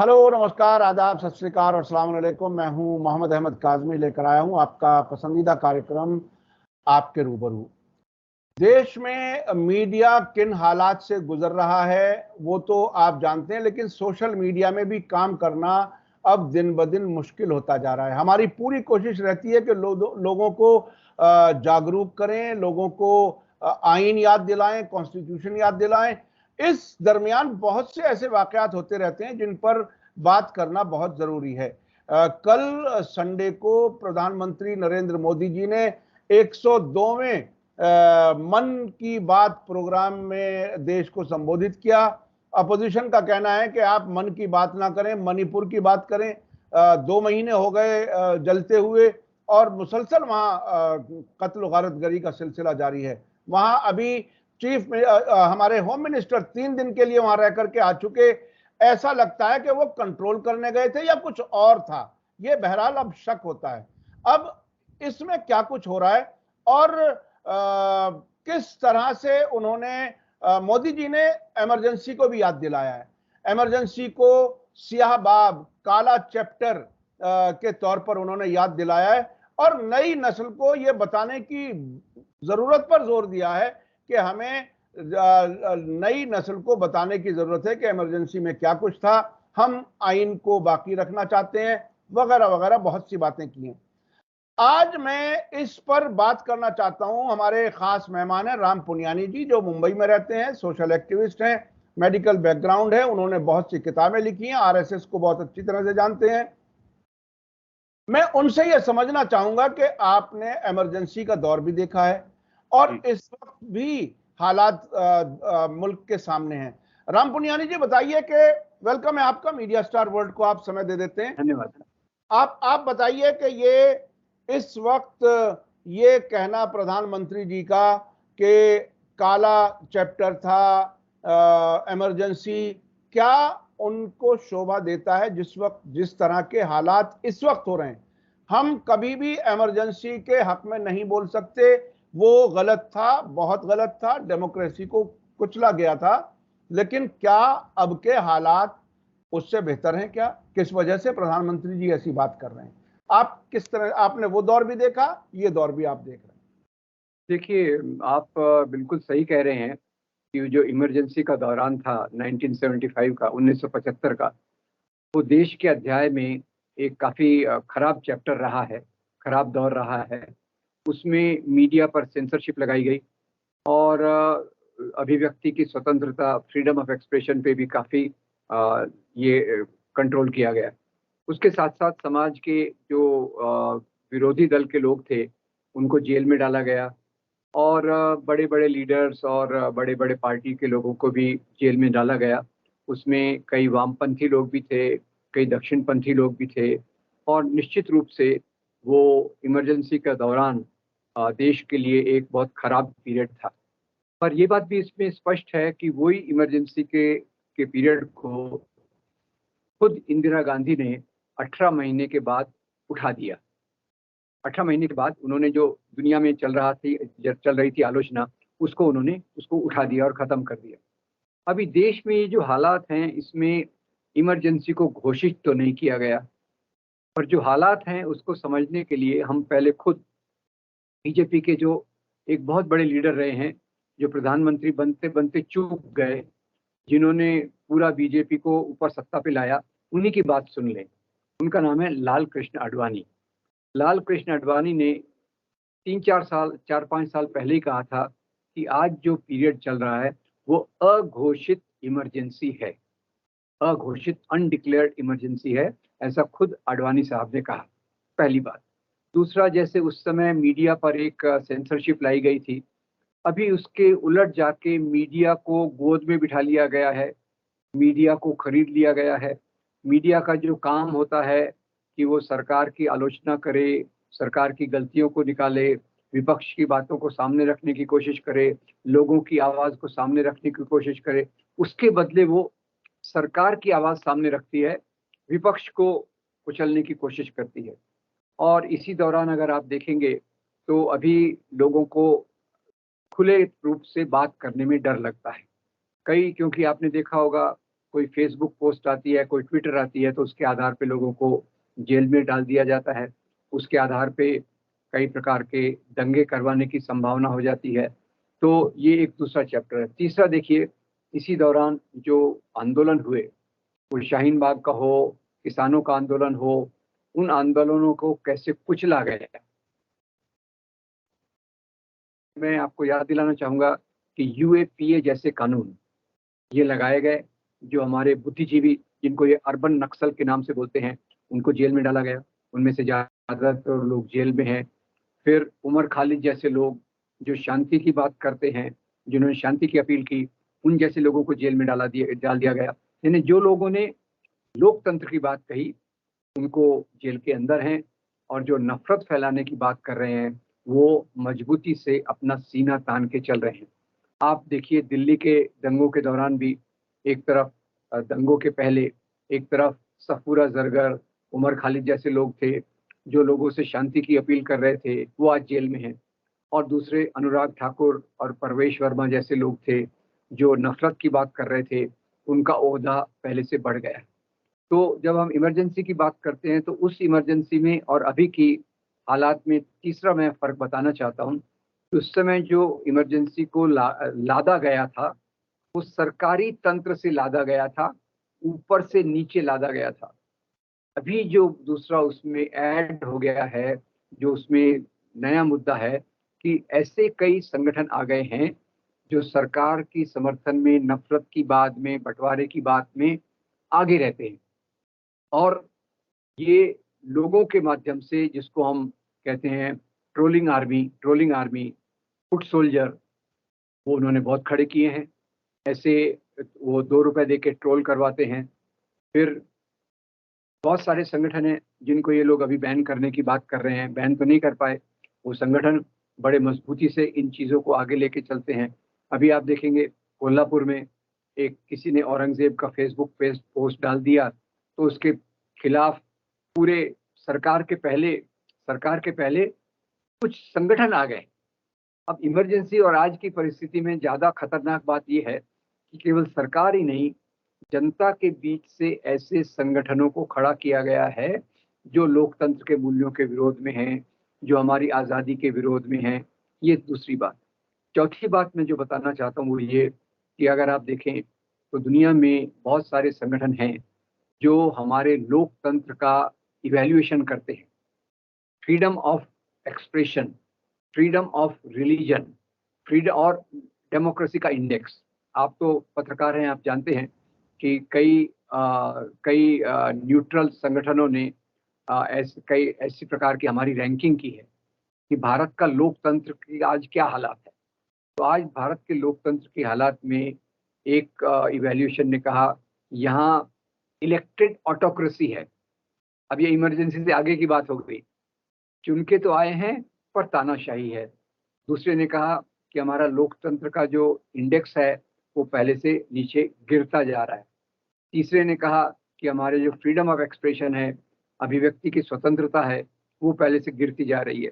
Hello, नमस्कार, आदाब, सत श्री अकाल और अस्सलाम वालेकुम। मैं हूं मोहम्मद अहमद काज़मी, लेकर आया हूं आपका पसंदीदा कार्यक्रम आपके रूबरू। देश में मीडिया किन हालात से गुजर रहा है वो तो आप जानते हैं, लेकिन सोशल मीडिया में भी काम करना अब दिन ब दिन मुश्किल होता जा रहा है। हमारी पूरी कोशिश रहती है कि लोगों को जागरूक करें, लोगों को आइन याद दिलाएं, कॉन्स्टिट्यूशन याद दिलाएं। इस दरमियान बहुत से ऐसे वाकयात होते रहते हैं जिन पर बात करना बहुत जरूरी है। कल संडे को प्रधानमंत्री नरेंद्र मोदी जी ने 102वें मन की बात प्रोग्राम में देश को संबोधित किया। अपोजिशन का कहना है कि आप मन की बात ना करें, मणिपुर की बात करें। 2 महीने हो गए जलते हुए, और मुसलसल वहां कत्ल गारतगरी का सिलसिला जारी है। वहां अभी हमारे होम मिनिस्टर 3 दिन के लिए वहां रह करके आ चुके। ऐसा लगता है कि वो कंट्रोल करने गए थे या कुछ और था। ये बहरहाल अब शक होता है। अब इसमें क्या कुछ हो रहा है और किस तरह से उन्होंने मोदी जी ने इमरजेंसी को भी याद दिलाया है। इमरजेंसी को सियाह बाब, काला चैप्टर के तौर पर उन्होंने याद दिलाया है, और नई नस्ल को यह बताने की जरूरत पर जोर दिया है कि हमें नई नस्ल को बताने की जरूरत है कि इमरजेंसी में क्या कुछ था, हम आइन को बाकी रखना चाहते हैं, वगैरह वगैरह बहुत सी बातें की हैं। आज मैं इस पर बात करना चाहता हूं। हमारे खास मेहमान हैं राम पुनियानी जी, जो मुंबई में रहते हैं, सोशल एक्टिविस्ट हैं, मेडिकल बैकग्राउंड है, उन्होंने बहुत सी किताबें लिखी हैं, आरएसएस को बहुत अच्छी तरह से जानते हैं। मैं उनसे यह समझना चाहूंगा कि आपने इमरजेंसी का दौर भी देखा है और इस वक्त भी हालात मुल्क के सामने हैं। राम पुनियानी जी, बताइए कि वेलकम है आपका, मीडिया स्टार वर्ल्ड को आप समय दे देते हैं। धन्यवाद। आप बताइए कि ये इस वक्त ये कहना प्रधानमंत्री जी का कि काला चैप्टर था, इमरजेंसी, क्या उनको शोभा देता है जिस वक्त जिस तरह के हालात इस वक्त हो रहे हैं? हम कभी भी इमरजेंसी के हक में नहीं बोल सकते। वो गलत था, बहुत गलत था, डेमोक्रेसी को कुचला गया था। लेकिन क्या अब के हालात उससे बेहतर हैं? क्या किस वजह से प्रधानमंत्री जी ऐसी बात कर रहे हैं? आप किस तरह, आपने वो दौर भी देखा, ये दौर भी आप देख रहे हैं। देखिए, आप बिल्कुल सही कह रहे हैं कि जो इमरजेंसी का दौरान था 1975 का, 1975 का, वो देश के अध्याय में एक काफ़ी खराब चैप्टर रहा है, खराब दौर रहा है। उसमें मीडिया पर सेंसरशिप लगाई गई और अभिव्यक्ति की स्वतंत्रता, फ्रीडम ऑफ एक्सप्रेशन पे भी काफ़ी ये कंट्रोल किया गया। उसके साथ-साथ समाज के जो विरोधी दल के लोग थे, उनको जेल में डाला गया और बड़े-बड़े लीडर्स और बड़े-बड़े पार्टी के लोगों को भी जेल में डाला गया। उसमें कई वामपंथी लोग भी थे, कई दक्षिणपंथी लोग भी थे और निश्चित रूप से वो इमरजेंसी का दौरान देश के लिए एक बहुत खराब पीरियड था। पर ये बात भी इसमें स्पष्ट है कि वही इमरजेंसी के पीरियड को खुद इंदिरा गांधी ने 18 महीने के बाद उठा दिया। 18 महीने के बाद उन्होंने जो दुनिया में चल रही थी आलोचना, उसको उठा दिया और ख़त्म कर दिया। अभी देश में ये जो हालात हैं, इसमें इमरजेंसी को घोषित तो नहीं किया गया, पर जो हालात हैं उसको समझने के लिए हम पहले खुद बीजेपी के जो एक बहुत बड़े लीडर रहे हैं, जो प्रधानमंत्री बनते-बनते चूक गए, जिन्होंने पूरा बीजेपी को ऊपर सत्ता पे लाया, उन्हीं की बात सुन लें। उनका नाम है लाल कृष्ण आडवाणी। लाल कृष्ण आडवाणी ने 4-5 साल पहले ही कहा था कि आज जो पीरियड चल रहा है, वो अघोषित इमरजेंसी है। अघोषित अनडिक्लेयर्ड इमरजेंसी है, ऐसा खुद आडवाणी साहब ने कहा, पहली बात। दूसरा, जैसे उस समय मीडिया पर एक सेंसरशिप लाई गई थी, अभी उसके उलट जाके मीडिया को गोद में बिठा लिया गया है, मीडिया को खरीद लिया गया है। मीडिया का जो काम होता है कि वो सरकार की आलोचना करे, सरकार की गलतियों को निकाले, विपक्ष की बातों को सामने रखने की कोशिश करे, लोगों की आवाज़ को सामने रखने की कोशिश करे, उसके बदले वो सरकार की आवाज़ सामने रखती है, विपक्ष को कुचलने की कोशिश करती है। और इसी दौरान अगर आप देखेंगे तो अभी लोगों को खुले रूप से बात करने में डर लगता है। क्योंकि आपने देखा होगा कोई फेसबुक पोस्ट आती है, कोई ट्विटर आती है, तो उसके आधार पे लोगों को जेल में डाल दिया जाता है। उसके आधार पे कई प्रकार के दंगे करवाने की संभावना हो जाती है। तो ये एक दूसरा चैप्टर है। तीसरा देखिए, इसी दौरान जो आंदोलन हुए, वो शाहीन बाग का हो, किसानों का आंदोलन हो, उन आंदोलनों को कैसे कुचला गया। मैं आपको याद दिलाना चाहूंगा कि यूएपीए जैसे कानून ये लगाए गए, जो हमारे बुद्धिजीवी, जिनको ये अर्बन नक्सल के नाम से बोलते हैं, उनको जेल में डाला गया। उनमें से ज्यादातर लोग जेल में हैं। फिर उमर खालिद जैसे लोग जो शांति की बात करते हैं, जिन्होंने शांति की अपील की, उन जैसे लोगों को जेल में डाल दिया गया। यानी जो लोगों ने लोकतंत्र की बात कही, उनको जेल के अंदर हैं, और जो नफरत फैलाने की बात कर रहे हैं, वो मजबूती से अपना सीना तान के चल रहे हैं। आप देखिए, दिल्ली के दंगों के दौरान भी एक तरफ दंगों के पहले एक तरफ सफूरा जरगर, उमर खालिद जैसे लोग थे जो लोगों से शांति की अपील कर रहे थे, वो आज जेल में हैं। और दूसरे अनुराग ठाकुर और परवेश वर्मा जैसे लोग थे जो नफरत की बात कर रहे थे, उनका ओहदा पहले से बढ़ गया है। तो जब हम इमरजेंसी की बात करते हैं, तो उस इमरजेंसी में और अभी की हालात में तीसरा मैं फर्क बताना चाहता हूँ। उस समय जो इमरजेंसी को लादा गया था, वो सरकारी तंत्र से लादा गया था, ऊपर से नीचे लादा गया था। अभी जो दूसरा उसमें ऐड हो गया है, जो उसमें नया मुद्दा है कि ऐसे कई संगठन आ गए हैं जो सरकार की समर्थन में, नफरत की बात में, बंटवारे की बात में आगे रहते हैं। और ये लोगों के माध्यम से, जिसको हम कहते हैं ट्रोलिंग आर्मी, फुट सोल्जर, वो उन्होंने बहुत खड़े किए हैं। ऐसे वो 2 रुपए दे के ट्रोल करवाते हैं। फिर बहुत सारे संगठन हैं जिनको ये लोग अभी बैन करने की बात कर रहे हैं, बैन तो नहीं कर पाए। वो संगठन बड़े मजबूती से इन चीज़ों को आगे लेके चलते हैं। अभी आप देखेंगे, कोल्हापुर में एक किसी ने औरंगजेब का फेसबुक पेज पोस्ट डाल दिया, तो उसके खिलाफ पूरे सरकार के पहले कुछ संगठन आ गए। अब इमरजेंसी और आज की परिस्थिति में ज़्यादा खतरनाक बात यह है कि केवल सरकार ही नहीं, जनता के बीच से ऐसे संगठनों को खड़ा किया गया है जो लोकतंत्र के मूल्यों के विरोध में हैं, जो हमारी आज़ादी के विरोध में हैं। ये दूसरी बात। चौथी बात मैं जो बताना चाहता हूँ वो ये कि अगर आप देखें तो दुनिया में बहुत सारे संगठन हैं जो हमारे लोकतंत्र का इवैल्यूएशन करते हैं। Freedom of expression, freedom of religion, freedom और डेमोक्रेसी का इंडेक्स। आप तो पत्रकार हैं, आप जानते हैं कि कई न्यूट्रल संगठनों ने कई ऐसी प्रकार की हमारी रैंकिंग की है कि भारत का लोकतंत्र की आज क्या हालात है। तो आज भारत के लोकतंत्र की हालात में एक इवैल्यूएशन ने कहा, यहाँ इलेक्टेड ऑटोक्रेसी है। अब ये इमरजेंसी से आगे की बात हो गई, चुन के तो आए हैं पर तानाशाही है। दूसरे ने कहा कि हमारा लोकतंत्र का जो इंडेक्स है वो पहले से नीचे गिरता जा रहा है। तीसरे ने कहा कि हमारे जो फ्रीडम ऑफ एक्सप्रेशन है, अभिव्यक्ति की स्वतंत्रता है, वो पहले से गिरती जा रही है।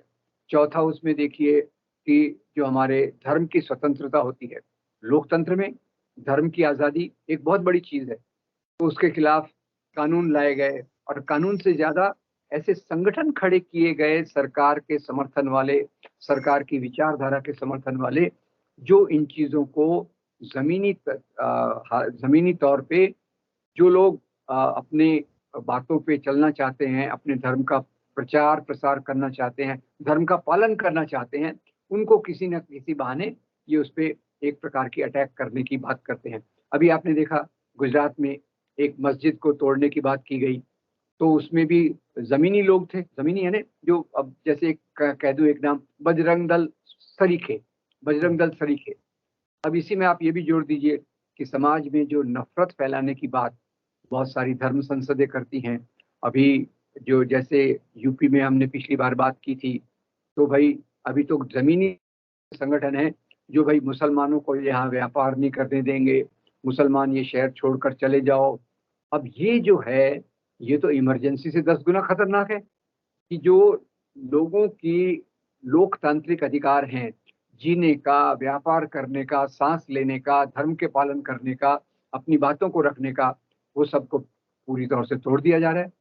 चौथा उसमें देखिए कि जो हमारे धर्म की स्वतंत्रता होती है, लोकतंत्र में धर्म की आज़ादी एक बहुत बड़ी चीज़ है, तो उसके खिलाफ कानून लाए गए। और कानून से ज़्यादा ऐसे संगठन खड़े किए गए सरकार के समर्थन वाले, सरकार की विचारधारा के समर्थन वाले, जो इन चीज़ों को ज़मीनी तौर पे जो लोग अपने बातों पे चलना चाहते हैं, अपने धर्म का प्रचार प्रसार करना चाहते हैं, धर्म का पालन करना चाहते हैं, उनको किसी न किसी बहाने ये उस पे एक प्रकार की अटैक करने की बात करते हैं। अभी आपने देखा गुजरात में एक मस्जिद को तोड़ने की बात की गई, तो उसमें भी ज़मीनी लोग थे, ज़मीनी यानी जो, अब जैसे कह दूँ एक नाम, बजरंग दल सरीखे। अब इसी में आप ये भी जोड़ दीजिए कि समाज में जो नफरत फैलाने की बात बहुत सारी धर्म संसदें करती हैं। अभी जो जैसे यूपी में हमने पिछली बार बात की थी, तो भाई अभी तो ज़मीनी संगठन है जो भाई मुसलमानों को यहाँ व्यापार नहीं करने देंगे, मुसलमान ये शहर छोड़कर चले जाओ। अब ये जो है, ये तो इमरजेंसी से 10 गुना खतरनाक है कि जो लोगों की लोकतांत्रिक अधिकार हैं, जीने का, व्यापार करने का, सांस लेने का, धर्म के पालन करने का, अपनी बातों को रखने का, वो सबको पूरी तौर से तोड़ दिया जा रहा है।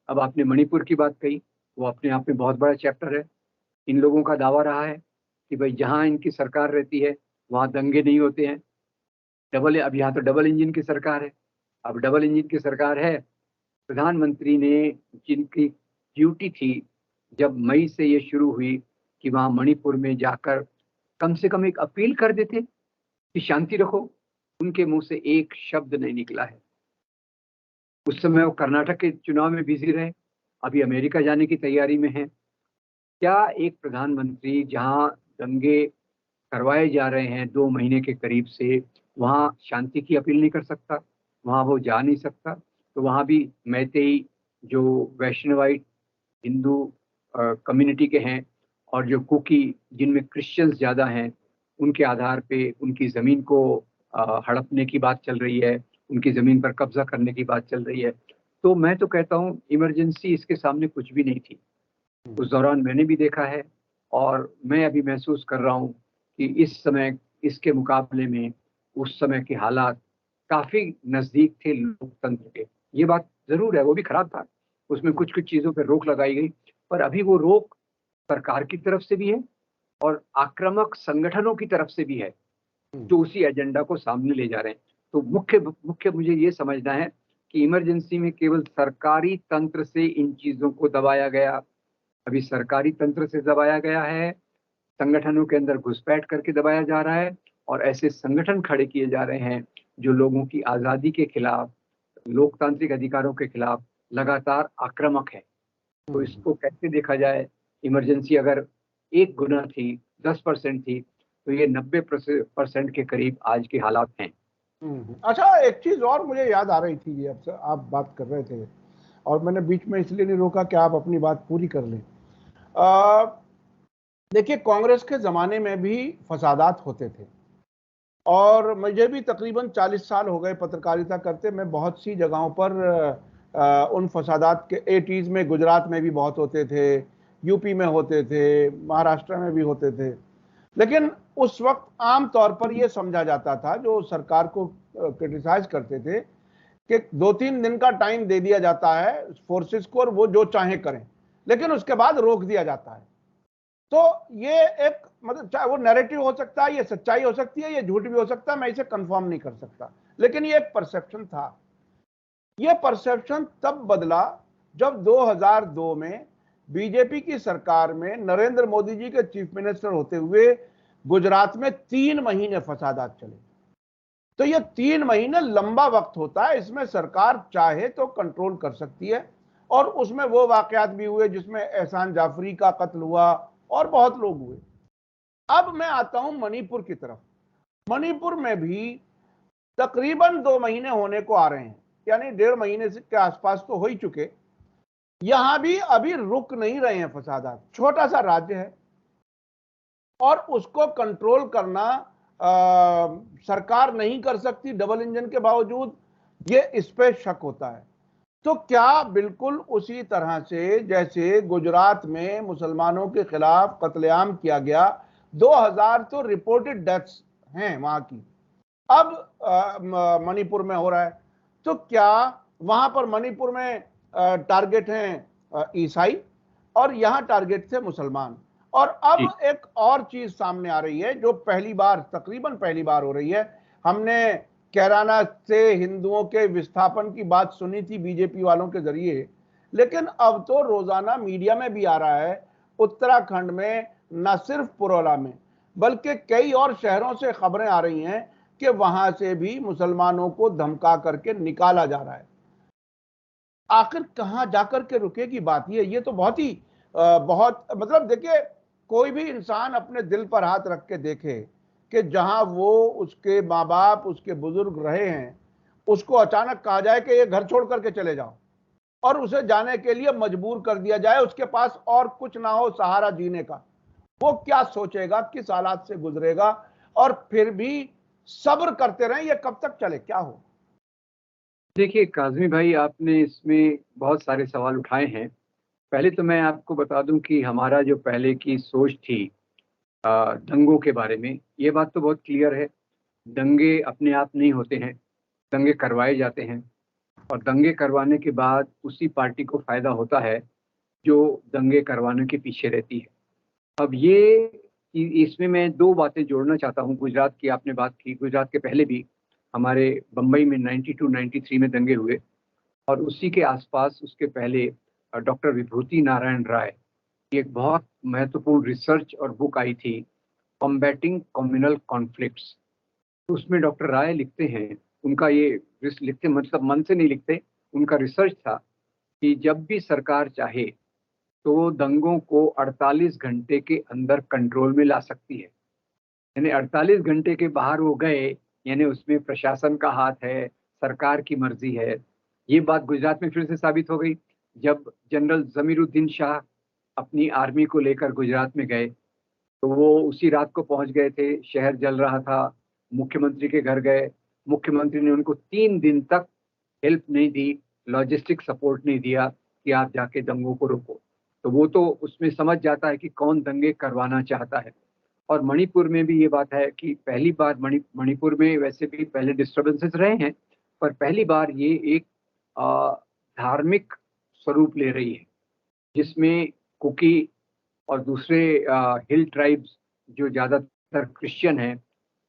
अब आपने मणिपुर की बात कही, वो अपने आप में बहुत बड़ा चैप्टर है। इन लोगों का दावा रहा है कि भाई जहाँ इनकी सरकार रहती है वहाँ दंगे नहीं होते हैं। अब यहाँ तो डबल इंजन की सरकार है। अब डबल इंजन की सरकार है, प्रधानमंत्री ने, जिनकी ड्यूटी थी जब मई से ये शुरू हुई कि वहाँ मणिपुर में जाकर कम से कम एक अपील कर देते कि शांति रखो, उनके मुंह से एक शब्द नहीं निकला है। उस समय वो कर्नाटक के चुनाव में बिजी रहे, अभी अमेरिका जाने की तैयारी में है। क्या एक प्रधानमंत्री जहां दंगे करवाए जा रहे हैं 2 महीने के करीब से, वहां शांति की अपील नहीं कर सकता? वहां वो जा नहीं सकता? तो वहां भी मैतेई, जो वैष्णवाइट हिंदू कम्युनिटी के हैं, और जो कुकी, जिनमें क्रिश्चियंस ज़्यादा हैं, उनके आधार पे उनकी ज़मीन को हड़पने की बात चल रही है, उनकी ज़मीन पर कब्जा करने की बात चल रही है। तो मैं तो कहता हूँ इमरजेंसी इसके सामने कुछ भी नहीं थी। उस दौरान मैंने भी देखा है, और मैं अभी महसूस कर रहा हूँ कि इस समय इसके मुकाबले में उस समय के हालात काफ़ी नज़दीक थे लोकतंत्र के। ये बात ज़रूर है, वो भी खराब था, उसमें कुछ कुछ चीज़ों पर रोक लगाई गई, पर अभी वो रोक सरकार की तरफ से भी है और आक्रामक संगठनों की तरफ से भी है, जो उसी एजेंडा को सामने ले जा रहे हैं। तो मुख्य मुख्य मुझे ये समझना है कि इमरजेंसी में केवल सरकारी तंत्र से इन चीज़ों को दबाया गया, अभी सरकारी तंत्र से दबाया गया है, संगठनों के अंदर घुसपैठ करके दबाया जा रहा है, और ऐसे संगठन खड़े किए जा रहे हैं जो लोगों की आज़ादी के खिलाफ, लोकतांत्रिक अधिकारों के खिलाफ लगातार आक्रामक है। तो इसको कैसे देखा जाए? इमरजेंसी अगर 1 गुना थी, 10% थी, तो ये 90% के करीब आज के हालात हैं। अच्छा, एक चीज और मुझे याद आ रही थी, ये अब आप बात कर रहे थे और मैंने बीच में इसलिए नहीं रोका कि आप अपनी बात पूरी कर लें। देखिए, कांग्रेस के जमाने में भी फसादात होते थे, और मुझे भी तकरीबन 40 साल हो गए पत्रकारिता करते। मैं बहुत सी जगहों पर उन फसादात के 80s में गुजरात में भी बहुत होते थे, यूपी में होते थे, महाराष्ट्र में भी होते थे। लेकिन उस वक्त आम तौर पर यह समझा जाता था, जो सरकार को क्रिटिसाइज करते थे, कि 2-3 दिन का टाइम दे दिया जाता है फोर्सेस को और वो जो चाहे करें, लेकिन उसके बाद रोक दिया जाता है। तो ये एक, मतलब चाहे वो नैरेटिव हो सकता है, ये सच्चाई हो सकती है, ये झूठ भी हो सकता है, मैं इसे कंफर्म नहीं कर सकता, लेकिन ये एक परसेप्शन था। ये परसेप्शन तब बदला जब 2002 में बीजेपी की सरकार में नरेंद्र मोदी जी के चीफ मिनिस्टर होते हुए गुजरात में 3 महीने फसादात चले। तो ये 3 महीने लंबा वक्त होता है, इसमें सरकार चाहे तो कंट्रोल कर सकती है, और उसमें वो वाकयात भी हुए जिसमें एहसान जाफरी का कत्ल हुआ और बहुत लोग हुए। अब मैं आता हूं मणिपुर की तरफ। मणिपुर में भी तकरीबन 2 महीने होने को आ रहे हैं, यानी 1.5 महीने के आसपास तो हो ही चुके। यहां भी अभी रुक नहीं रहे हैं फसादात। छोटा सा राज्य है और उसको कंट्रोल करना सरकार नहीं कर सकती डबल इंजन के बावजूद, ये इस पे शक होता है। तो क्या बिल्कुल उसी तरह से जैसे गुजरात में मुसलमानों के खिलाफ कत्लेआम किया गया, 2000 तो रिपोर्टेड डेथ्स हैं वहां की, अब मणिपुर में हो रहा है, तो क्या वहां पर मणिपुर में टारगेट हैं ईसाई और यहां टारगेट थे मुसलमान? और अब एक और चीज सामने आ रही है जो तकरीबन पहली बार हो रही है। हमने कैराना से हिंदुओं के विस्थापन की बात सुनी थी बीजेपी वालों के जरिए, लेकिन अब तो रोजाना मीडिया में भी आ रहा है, उत्तराखंड में न सिर्फ पुरोला में बल्कि कई और शहरों से खबरें आ रही हैं कि वहां से भी मुसलमानों को धमका करके निकाला जा रहा है। आखिर कहां जाकर के रुकेगी बात? ये तो बहुत मतलब देखिए, कोई भी इंसान अपने दिल पर हाथ रख के देखे कि जहां वो, उसके माँ बाप, उसके बुजुर्ग रहे हैं, उसको अचानक कहा जाए कि ये घर छोड़ करके चले जाओ और उसे जाने के लिए मजबूर कर दिया जाए, उसके पास और कुछ ना हो सहारा जीने का, वो क्या सोचेगा, किस हालात से गुजरेगा? और फिर भी सब्र करते रहें, ये कब तक चले, क्या हो? देखिए काज़मी भाई, आपने इसमें बहुत सारे सवाल उठाए हैं। पहले तो मैं आपको बता दूं कि हमारा जो पहले की सोच थी दंगों के बारे में, ये बात तो बहुत क्लियर है। दंगे अपने आप नहीं होते हैं, दंगे करवाए जाते हैं, और दंगे करवाने के बाद उसी पार्टी को फायदा होता है जो दंगे करवाने के पीछे रहती है। अब इसमें मैं दो बातें जोड़ना चाहता हूँ। गुजरात की आपने बात की, गुजरात के पहले भी हमारे बम्बई में 92-93 में दंगे हुए, और उसी के आसपास उसके पहले डॉक्टर विभूति नारायण राय की एक बहुत महत्वपूर्ण रिसर्च और बुक आई थी, कॉम्बैटिंग कम्युनल कॉन्फ्लिक्ट्स। तो उसमें डॉक्टर राय लिखते हैं, उनका ये लिखते मतलब मन से नहीं लिखते, उनका रिसर्च था कि जब भी सरकार चाहे तो दंगों को 48 घंटे के अंदर कंट्रोल में ला सकती है। यानी 48 घंटे के बाहर वो गए, यानी उसमें प्रशासन का हाथ है, सरकार की मर्जी है। ये बात गुजरात में फिर से साबित हो गई जब जनरल जमीरुद्दीन शाह अपनी आर्मी को लेकर गुजरात में गए, तो वो उसी रात को पहुंच गए थे, शहर जल रहा था, मुख्यमंत्री के घर गए, मुख्यमंत्री ने उनको 3 दिन तक हेल्प नहीं दी, लॉजिस्टिक सपोर्ट नहीं दिया कि आप जाके दंगों को रोको। तो वो तो उसमें समझ जाता है कि कौन दंगे करवाना चाहता है। और मणिपुर में भी ये बात है कि पहली बार मणिपुर में वैसे भी पहले डिस्टर्बेंसेस रहे हैं, पर पहली बार ये एक धार्मिक स्वरूप ले रही है, जिसमें कुकी और दूसरे हिल ट्राइब्स जो ज़्यादातर क्रिश्चियन हैं,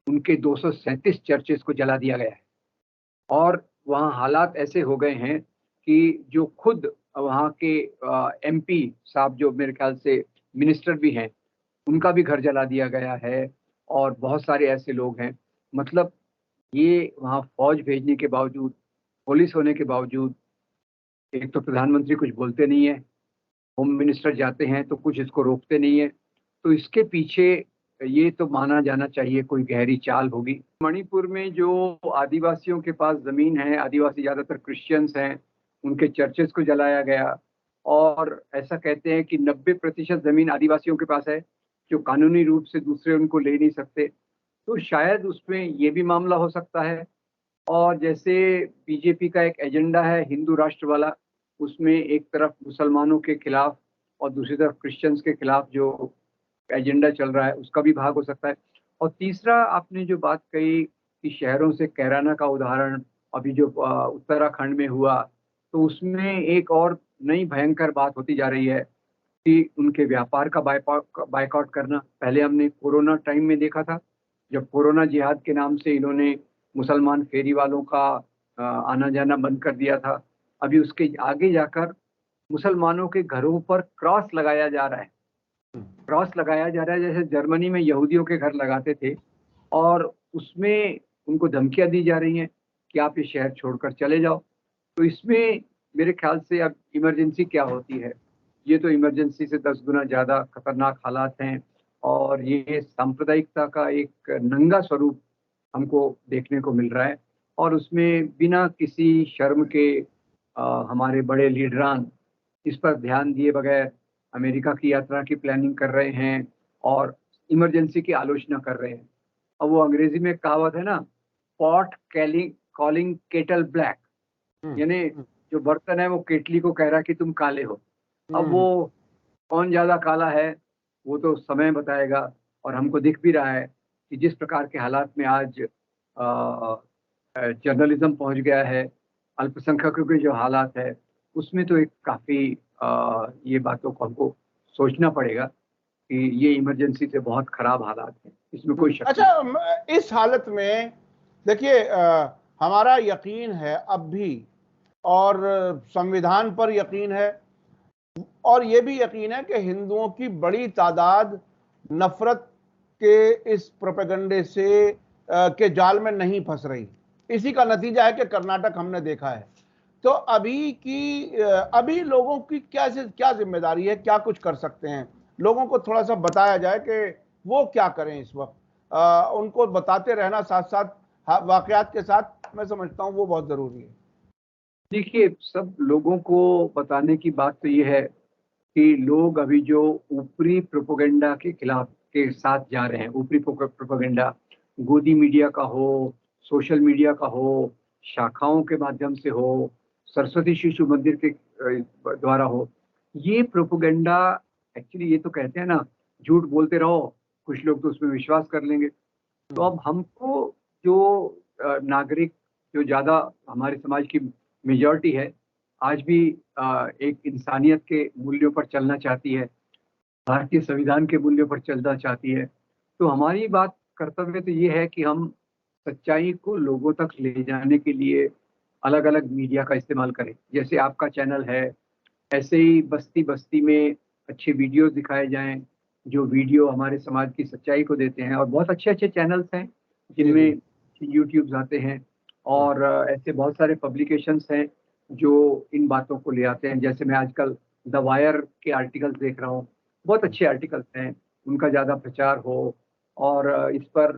उनके 237 चर्चेस को जला दिया गया है। और वहाँ हालात ऐसे हो गए हैं कि जो खुद वहाँ के एमपी साहब, जो मेरे ख्याल से मिनिस्टर भी हैं, उनका भी घर जला दिया गया है, और बहुत सारे ऐसे लोग हैं। मतलब ये वहाँ फौज भेजने के बावजूद, पुलिस होने के बावजूद, एक तो प्रधानमंत्री कुछ बोलते नहीं है, होम मिनिस्टर जाते हैं तो कुछ इसको रोकते नहीं है। तो इसके पीछे ये तो माना जाना चाहिए कोई गहरी चाल होगी। मणिपुर में जो आदिवासियों के पास ज़मीन है, आदिवासी ज़्यादातर क्रिश्चियंस हैं, उनके चर्चेस को जलाया गया, और ऐसा कहते हैं कि 90% ज़मीन आदिवासियों के पास है जो कानूनी रूप से दूसरे उनको ले नहीं सकते। तो शायद उसमें ये भी मामला हो सकता है। और जैसे बीजेपी का एक एजेंडा है हिंदू राष्ट्र वाला, उसमें एक तरफ मुसलमानों के खिलाफ और दूसरी तरफ क्रिश्चियंस के खिलाफ जो एजेंडा चल रहा है, उसका भी भाग हो सकता है। और तीसरा, आपने जो बात कही कि शहरों से कैराना का उदाहरण अभी जो उत्तराखंड में हुआ, तो उसमें एक और नई भयंकर बात होती जा रही है कि उनके व्यापार का बायकॉट करना। पहले हमने कोरोना टाइम में देखा था, जब कोरोना जिहाद के नाम से इन्होंने मुसलमान फेरी वालों का आना जाना बंद कर दिया था। अभी उसके आगे जाकर मुसलमानों के घरों पर क्रॉस लगाया जा रहा है। क्रॉस लगाया जा रहा है जैसे जर्मनी में यहूदियों के घर लगाते थे, और उसमें उनको धमकियां दी जा रही हैं कि आप ये शहर छोड़कर चले जाओ। तो इसमें मेरे ख्याल से अब इमरजेंसी क्या होती है, ये तो इमरजेंसी से 10 गुना ज़्यादा खतरनाक हालात हैं, और ये सांप्रदायिकता का एक नंगा स्वरूप हमको देखने को मिल रहा है। और उसमें बिना किसी शर्म के हमारे बड़े लीडरान इस पर ध्यान दिए बगैर अमेरिका की यात्रा की प्लानिंग कर रहे हैं और इमरजेंसी की आलोचना कर रहे हैं। अब वो अंग्रेजी में कहावत है ना, पॉट कॉलिंग केटल ब्लैक, यानी जो बर्तन है वो केटली को कह रहा है कि तुम काले हो। अब वो कौन ज्यादा काला है वो तो समय बताएगा, और हमको दिख भी रहा है कि जिस प्रकार के हालात में आज जर्नलिज्म पहुंच गया है, अल्पसंख्यकों के जो हालात है, उसमें तो एक काफी ये बातों को हमको सोचना पड़ेगा कि ये इमरजेंसी से बहुत खराब हालात हैं, इसमें कोई शक नहीं। अच्छा, इस हालत में देखिए, हमारा यकीन है अब भी, और संविधान पर यकीन है, और ये भी यकीन है कि हिंदुओं की बड़ी तादाद नफरत के इस प्रोपेगेंडे से के जाल में नहीं फंस रही। इसी का नतीजा है कि कर्नाटक हमने देखा है। तो अभी लोगों की क्या जिम्मेदारी है, क्या कुछ कर सकते हैं? लोगों को थोड़ा सा बताया जाए कि वो क्या करें इस वक्त। उनको बताते रहना साथ साथ वाकयात के साथ, मैं समझता हूं वो बहुत जरूरी है। देखिए, सब लोगों को बताने की बात तो ये है कि लोग अभी जो ऊपरी प्रोपेगेंडा के खिलाफ के साथ जा रहे हैं, ऊपरी प्रोपेगेंडा गोदी मीडिया का हो, सोशल मीडिया का हो, शाखाओं के माध्यम से हो, सरस्वती शिशु मंदिर के द्वारा हो, ये प्रोपेगेंडा एक्चुअली, ये तो कहते हैं ना, झूठ बोलते रहो, कुछ लोग तो उसमें विश्वास कर लेंगे। तो अब हमको जो नागरिक जो ज़्यादा हमारे समाज की मेजॉरिटी है, आज भी एक इंसानियत के मूल्यों पर चलना चाहती है, भारतीय संविधान के मूल्यों पर चलना चाहती है। तो हमारी बात कर्तव्य तो ये है कि हम सच्चाई को लोगों तक ले जाने के लिए अलग अलग मीडिया का इस्तेमाल करें। जैसे आपका चैनल है, ऐसे ही बस्ती बस्ती में अच्छे वीडियोस दिखाए जाएं, जो वीडियो हमारे समाज की सच्चाई को देते हैं। और बहुत अच्छे अच्छे चैनल्स हैं जिनमें यूट्यूब आते हैं, और ऐसे बहुत सारे पब्लिकेशंस हैं जो इन बातों को ले आते हैं। जैसे मैं आजकल द वायर के आर्टिकल्स देख रहा हूँ, बहुत अच्छे आर्टिकल्स हैं, उनका ज़्यादा प्रचार हो। और इस पर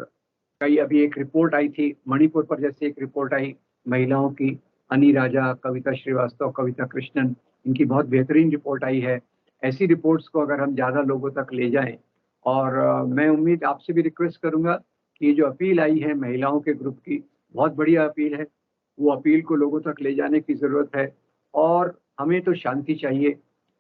कई, अभी एक रिपोर्ट आई थी मणिपुर पर, जैसे एक रिपोर्ट आई महिलाओं की, अनी राजा, कविता श्रीवास्तव, कविता कृष्णन, इनकी बहुत बेहतरीन रिपोर्ट आई है। ऐसी रिपोर्ट्स को अगर हम ज़्यादा लोगों तक ले जाएं, और मैं उम्मीद आपसे भी रिक्वेस्ट करूंगा कि ये जो अपील आई है महिलाओं के ग्रुप की, बहुत बढ़िया अपील है, वो अपील को लोगों तक ले जाने की ज़रूरत है। और हमें तो शांति चाहिए,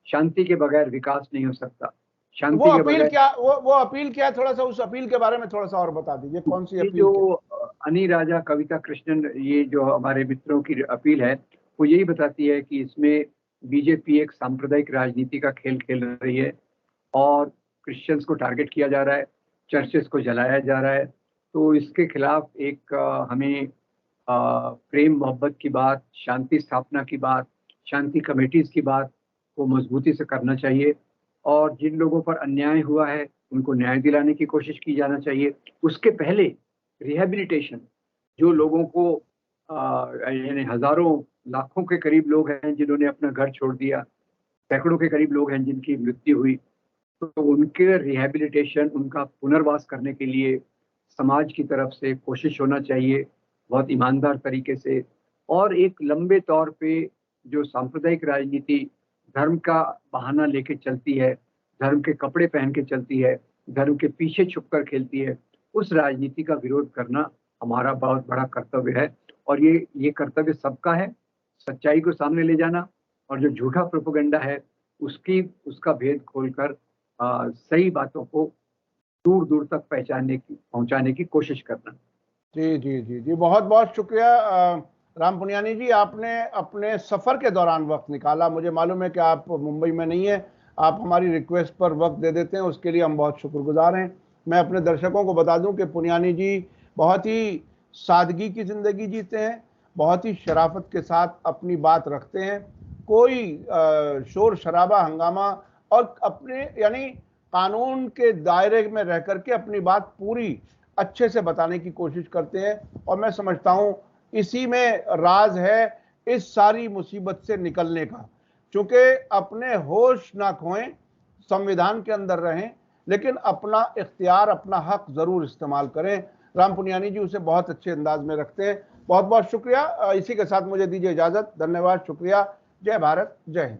शांति के बगैर विकास नहीं हो सकता। वो शांति के अपील बगैर क्या, वो अपील क्या है, थोड़ा सा उस अपील के बारे में थोड़ा सा और बता दीजिए, कौन सी ये अपील जो क्या? अनी राजा, कविता कृष्णन, ये जो हमारे मित्रों की अपील है, वो यही बताती है कि इसमें बीजेपी एक सांप्रदायिक राजनीति का खेल खेल रही है, और क्रिश्चियंस को टारगेट किया जा रहा है, चर्चेस को जलाया जा रहा है। तो इसके खिलाफ एक हमें प्रेम मोहब्बत की बात, शांति स्थापना की बात, शांति कमेटीज की बात को मजबूती से करना चाहिए। और जिन लोगों पर अन्याय हुआ है उनको न्याय दिलाने की कोशिश की जाना चाहिए। उसके पहले रिहेबिलिटेशन, जो लोगों को यानी हजारों लाखों के करीब लोग हैं जिन्होंने अपना घर छोड़ दिया, सैकड़ों के करीब लोग हैं जिनकी मृत्यु हुई, तो उनके रिहेबिलिटेशन, उनका पुनर्वास करने के लिए समाज की तरफ से कोशिश होना चाहिए, बहुत ईमानदार तरीके से। और एक लंबे तौर पे जो सांप्रदायिक राजनीति धर्म का बहाना लेके चलती है, धर्म के कपड़े पहन के चलती है, धर्म के पीछे छुपकर खेलती है, उस राजनीति का विरोध करना हमारा बहुत बड़ा कर्तव्य है। और ये कर्तव्य सबका है, सच्चाई को सामने ले जाना, और जो झूठा प्रोपेगेंडा है उसका भेद खोलकर सही बातों को दूर दूर तक पहुंचाने की कोशिश करना। जी जी जी जी, बहुत बहुत शुक्रिया राम पुनियानी जी, आपने अपने सफ़र के दौरान वक्त निकाला। मुझे मालूम है कि आप मुंबई में नहीं है, आप हमारी रिक्वेस्ट पर वक्त दे देते हैं, उसके लिए हम बहुत शुक्रगुजार हैं। मैं अपने दर्शकों को बता दूं कि पुनियानी जी बहुत ही सादगी की ज़िंदगी जीते हैं, बहुत ही शराफत के साथ अपनी बात रखते हैं, कोई शोर शराबा हंगामा, और अपने यानी कानून के दायरे में रह करके अपनी बात पूरी अच्छे से बताने की कोशिश करते हैं। और मैं समझता हूं इसी में राज है इस सारी मुसीबत से निकलने का। चूंकि अपने होश ना खोएं, संविधान के अंदर रहें, लेकिन अपना इख्तियार, अपना हक जरूर इस्तेमाल करें। राम पुनियानी जी उसे बहुत अच्छे अंदाज में रखते हैं। बहुत बहुत शुक्रिया। इसी के साथ मुझे दीजिए इजाजत। धन्यवाद, शुक्रिया। जय भारत, जय हिंद।